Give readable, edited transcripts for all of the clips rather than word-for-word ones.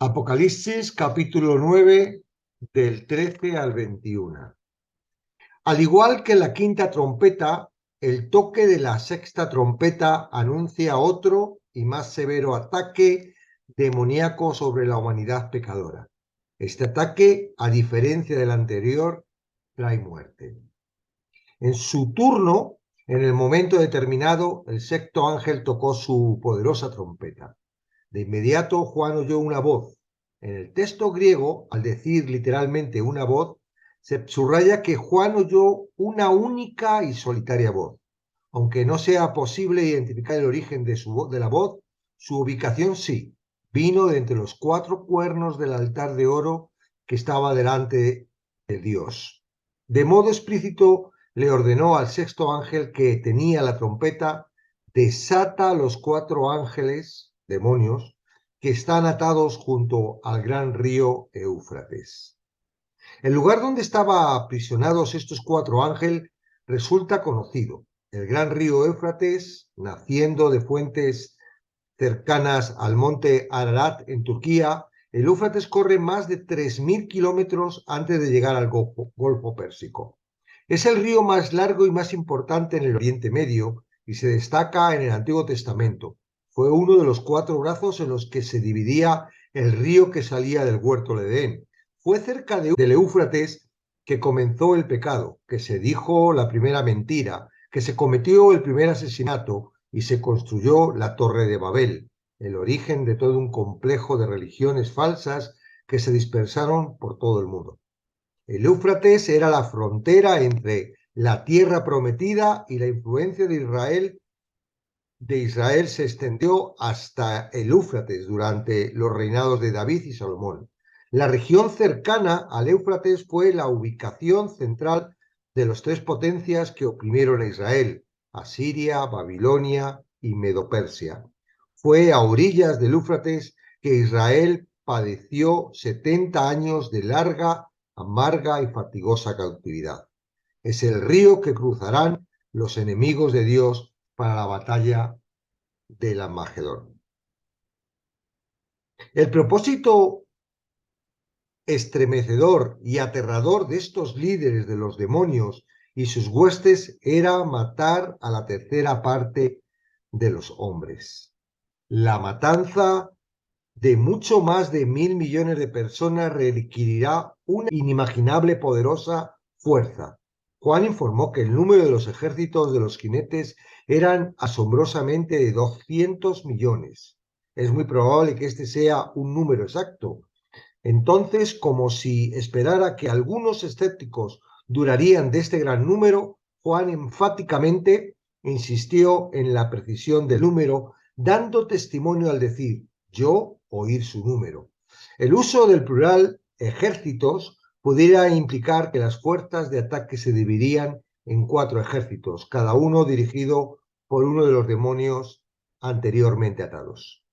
Apocalipsis capítulo 9 del 13 al 21. Al igual que la quinta trompeta, el toque de la sexta trompeta anuncia otro y más severo ataque demoníaco sobre la humanidad pecadora. Este ataque, a diferencia del anterior, trae muerte. En su turno, en el momento determinado, el sexto ángel tocó su poderosa trompeta. De inmediato Juan oyó una voz. En el texto griego, al decir literalmente una voz, se subraya que Juan oyó una única y solitaria voz. Aunque no sea posible identificar el origen de la voz, su ubicación sí. Vino de entre los 4 cuernos del altar de oro que estaba delante de Dios. De modo explícito le ordenó al sexto ángel que tenía la trompeta: desata a los 4 ángeles, demonios, que están atados junto al gran río Éufrates. El lugar donde estaban aprisionados estos 4 ángeles resulta conocido. El gran río Éufrates, naciendo de fuentes cercanas al monte Ararat en Turquía, el Éufrates corre más de 3.000 kilómetros antes de llegar al Golfo Pérsico. Es el río más largo y más importante en el Oriente Medio y se destaca en el Antiguo Testamento. Fue uno de los 4 brazos en los que se dividía el río que salía del huerto de Edén. Fue cerca del Éufrates que comenzó el pecado, que se dijo la primera mentira, que se cometió el primer asesinato y se construyó la Torre de Babel, el origen de todo un complejo de religiones falsas que se dispersaron por todo el mundo. El Éufrates era la frontera entre la tierra prometida y la influencia de Israel se extendió hasta el Éufrates durante los reinados de David y Salomón. La región cercana al Éufrates fue la ubicación central de las 3 potencias que oprimieron a Israel: Asiria, Babilonia y Medo-Persia. Fue a orillas del Éufrates que Israel padeció 70 años de larga, amarga y fatigosa cautividad. Es el río que cruzarán los enemigos de Dios para la batalla del Armagedón. El propósito estremecedor y aterrador de estos líderes de los demonios y sus huestes era matar a la tercera parte de los hombres. La matanza de mucho más de 1.000 millones de personas requerirá una inimaginable poderosa fuerza. Juan informó que el número de los ejércitos de los jinetes eran asombrosamente de 200 millones. Es muy probable que este sea un número exacto. Entonces, como si esperara que algunos escépticos durarían de este gran número, Juan enfáticamente insistió en la precisión del número, dando testimonio al decir: yo oír su número. El uso del plural ejércitos pudiera implicar que las fuerzas de ataque se dividirían en 4 ejércitos, cada uno dirigido por uno de los demonios anteriormente atados.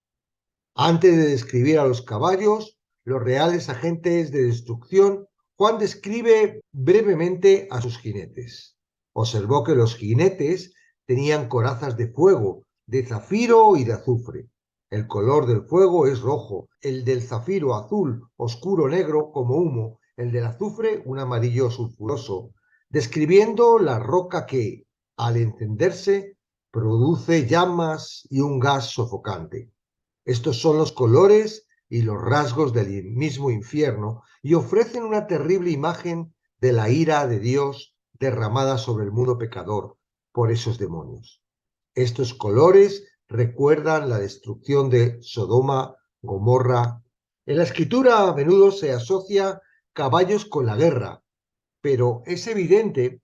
Antes de describir a los caballos, los reales agentes de destrucción, Juan describe brevemente a sus jinetes. Observó que los jinetes tenían corazas de fuego, de zafiro y de azufre. El color del fuego es rojo, el del zafiro azul, oscuro negro como humo, el del azufre un amarillo sulfuroso, describiendo la roca que, al encenderse, produce llamas y un gas sofocante. Estos son los colores y los rasgos del mismo infierno y ofrecen una terrible imagen de la ira de Dios derramada sobre el mundo pecador por esos demonios. Estos colores recuerdan la destrucción de Sodoma, Gomorra. En la escritura a menudo se asocia caballos con la guerra, pero es evidente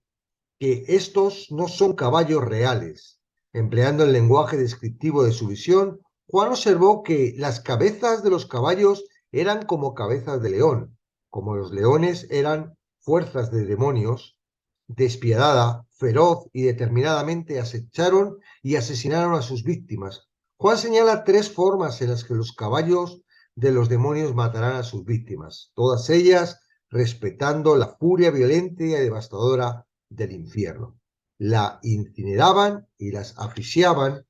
que estos no son caballos reales. Empleando el lenguaje descriptivo de su visión, Juan observó que las cabezas de los caballos eran como cabezas de león, como los leones eran fuerzas de demonios. Despiadada, feroz y determinadamente acecharon y asesinaron a sus víctimas. Juan señala 3 formas en las que los caballos de los demonios matarán a sus víctimas, todas ellas respetando la furia violenta y devastadora del infierno. La incineraban y las asfixiaban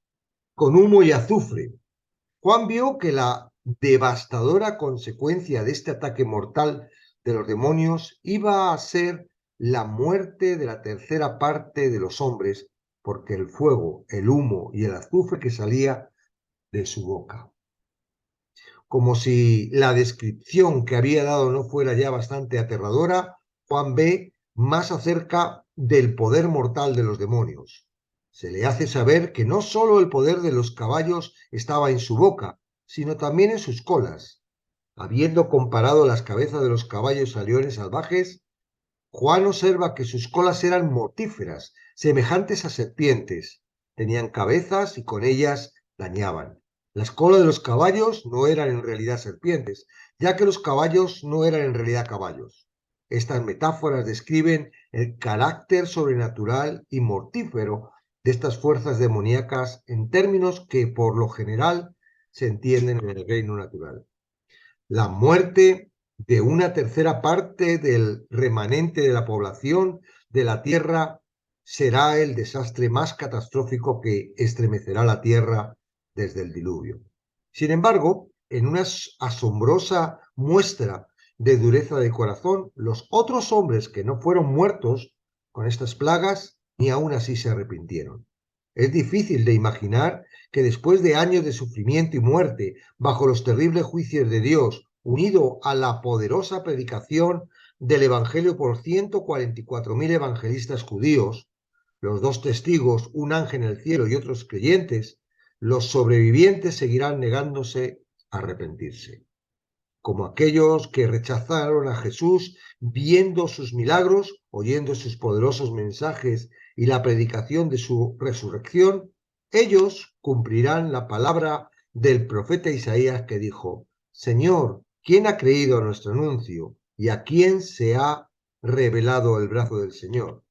con humo y azufre. Juan vio que la devastadora consecuencia de este ataque mortal de los demonios iba a ser la muerte de la tercera parte de los hombres, porque el fuego, el humo y el azufre que salía de su boca. Como si la descripción que había dado no fuera ya bastante aterradora, Juan ve más acerca del poder mortal de los demonios. Se le hace saber que no solo el poder de los caballos estaba en su boca, sino también en sus colas. Habiendo comparado las cabezas de los caballos a leones salvajes, Juan observa que sus colas eran mortíferas, semejantes a serpientes. Tenían cabezas y con ellas dañaban. Las colas de los caballos no eran en realidad serpientes, ya que los caballos no eran en realidad caballos. Estas metáforas describen el carácter sobrenatural y mortífero de estas fuerzas demoníacas en términos que por lo general se entienden en el reino natural. La muerte de una tercera parte del remanente de la población de la Tierra será el desastre más catastrófico que estremecerá la Tierra desde el diluvio. Sin embargo, en una asombrosa muestra de dureza de corazón, los otros hombres que no fueron muertos con estas plagas ni aún así se arrepintieron. Es difícil de imaginar que después de años de sufrimiento y muerte, bajo los terribles juicios de Dios, unido a la poderosa predicación del Evangelio por 144.000 evangelistas judíos, los dos testigos, un ángel en el cielo y otros creyentes, los sobrevivientes seguirán negándose a arrepentirse. Como aquellos que rechazaron a Jesús viendo sus milagros, oyendo sus poderosos mensajes y la predicación de su resurrección, ellos cumplirán la palabra del profeta Isaías que dijo: Señor, ¿quién ha creído a nuestro anuncio y a quién se ha revelado el brazo del Señor?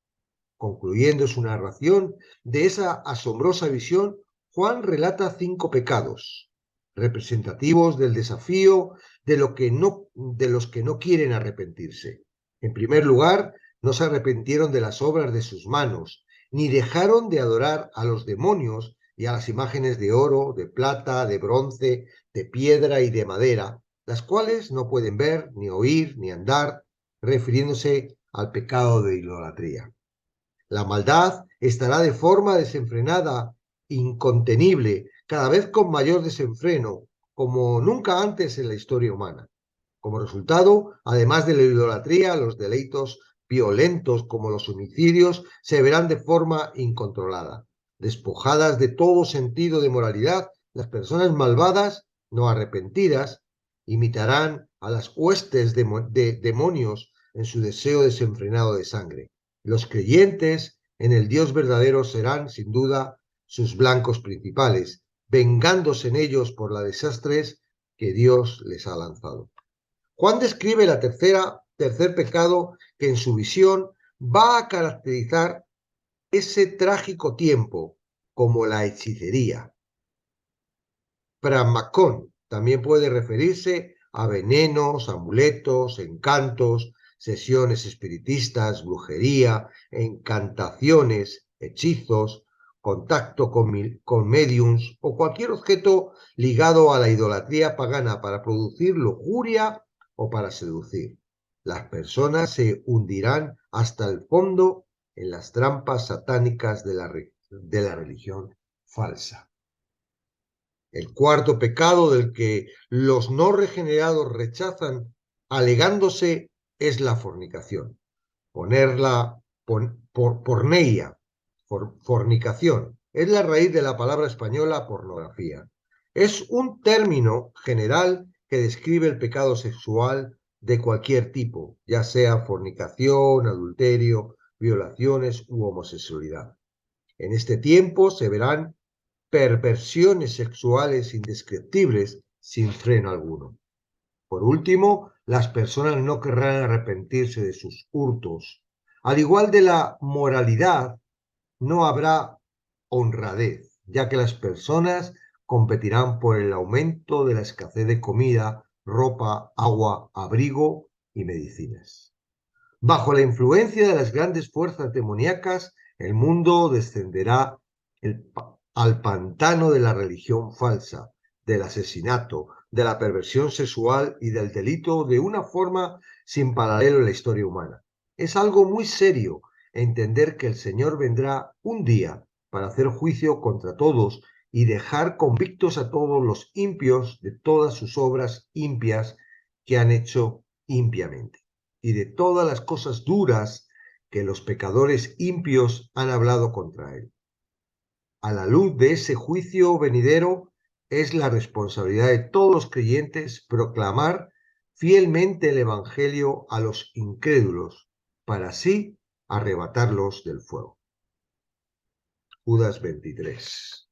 Concluyendo su narración de esa asombrosa visión, Juan relata 5 pecados representativos del desafío de los que no quieren arrepentirse. En primer lugar, no se arrepintieron de las obras de sus manos, ni dejaron de adorar a los demonios y a las imágenes de oro, de plata, de bronce, de piedra y de madera, las cuales no pueden ver, ni oír, ni andar, refiriéndose al pecado de idolatría. La maldad estará de forma desenfrenada, incontenible, cada vez con mayor desenfreno, como nunca antes en la historia humana. Como resultado, además de la idolatría, los delitos violentos como los homicidios se verán de forma incontrolada. Despojadas de todo sentido de moralidad, las personas malvadas, no arrepentidas, imitarán a las huestes de demonios en su deseo desenfrenado de sangre. Los creyentes en el Dios verdadero serán, sin duda, sus blancos principales, vengándose en ellos por los desastres que Dios les ha lanzado. Juan describe el tercer pecado que en su visión va a caracterizar ese trágico tiempo como la hechicería. Pramacón también puede referirse a venenos, amuletos, encantos, sesiones espiritistas, brujería, encantaciones, hechizos, contacto con médiums o cualquier objeto ligado a la idolatría pagana para producir lujuria o para seducir. Las personas se hundirán hasta el fondo en las trampas satánicas de la religión falsa. El cuarto pecado del que los no regenerados rechazan alegándose es la fornicación. Porneia, fornicación, es la raíz de la palabra española pornografía. Es un término general que describe el pecado sexual de cualquier tipo, ya sea fornicación, adulterio, violaciones u homosexualidad. En este tiempo se verán perversiones sexuales indescriptibles sin freno alguno. Por último, las personas no querrán arrepentirse de sus hurtos. Al igual de la moralidad, no habrá honradez, ya que las personas competirán por el aumento de la escasez de comida, ropa, agua, abrigo y medicinas. Bajo la influencia de las grandes fuerzas demoníacas, el mundo descenderá al pantano de la religión falsa, del asesinato, de la perversión sexual y del delito de una forma sin paralelo en la historia humana. Es algo muy serio entender que el Señor vendrá un día para hacer juicio contra todos y dejar convictos a todos los impios de todas sus obras impias que han hecho impiamente y de todas las cosas duras que los pecadores impios han hablado contra él. A la luz de ese juicio venidero, es la responsabilidad de todos los creyentes proclamar fielmente el Evangelio a los incrédulos, para así arrebatarlos del fuego. Judas 23.